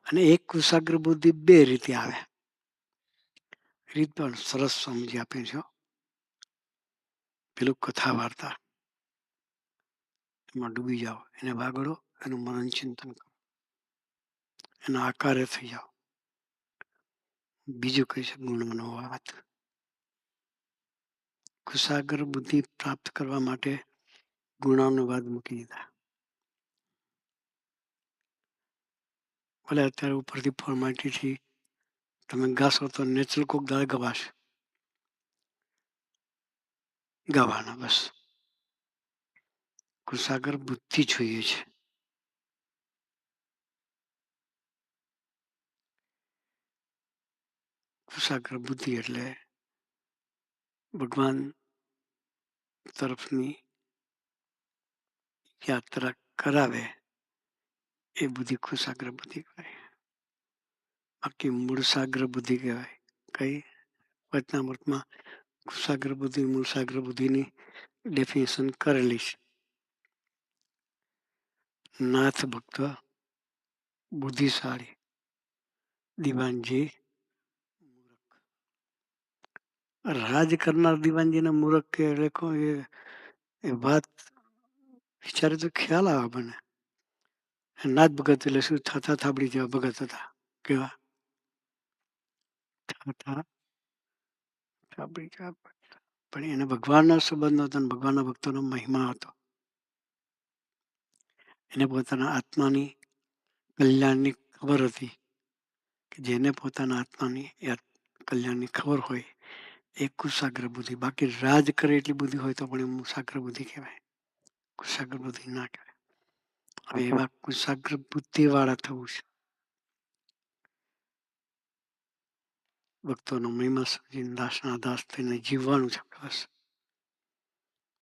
અને એક કુશાગ્ર બુદ્ધિ બે રીતે આવે. રીત પણ સરસ સમજી આપી છે. પેલું કથા વાર્તા એમાં ડૂબી જાઓ, એને વાગડો, એનું મનન ચિંતન કરો, એના આકારે થઈ જાઓ. બીજું કહે છે ગુણનો વાત. કુશાગ્ર બુદ્ધિ પ્રાપ્ત કરવા માટે ગુણાનુવાદ મૂકી દીધા. ભલે અત્યારે ઉપરથી ફોર્માલિટીથી તમે ગાશો તો નેચરલ કોક દાડે ગવાશે, ગાવાના બસ. કુશાગ્ર બુદ્ધિ જોઈએ છે. કુશાગ્ર બુદ્ધિ એટલે ભગવાન તરફની યાત્રા કરાવે એ બુદ્ધિ કુશાગ્ર બુદ્ધિ કહેવાય. બાકી મૂળસાગ્ર બુદ્ધિ કહેવાય. કઈ વચનામૃતમાં કુશાગ્ર બુદ્ધિ મૂળસાગ્ર બુદ્ધિની ડેફિનેશન કરેલી છે. નાથ ભક્ત બુદ્ધિશાળી, દિવાનજી મૂર્ખ. રાજ કરનાર દિવાનજીને મૂર્ખ કે એટલે એ વાત વિચારે તો ખ્યાલ આવે મને. નાથ ભગત એટલે શું? થાથા થાબડી જેવા ભગત હતા. કેવા? થાથા થાબડી જેવા ભગત. પણ એને ભગવાનનો સંબંધ હતો અને ભગવાનના ભક્તોનો મહિમા હતો. એને પોતાના આત્માની કલ્યાણની ખબર હતી કે જેને પોતાના આત્માની કલ્યાણની ખબર હોય એ કુશાગ્ર બુદ્ધિ. બાકી રાજ કરે એટલી બુદ્ધિ હોય તો પણ એ મુસાગ્ર બુદ્ધિ કહેવાય, કુશાગ્ર બુદ્ધિ ના કહેવાય. હવે એવા કુશાગ્ર બુદ્ધિ વાળા થવું છે. ભક્તોનો મહિમા સમજીને દાસના દાસ થઈને જીવવાનું છે. બસ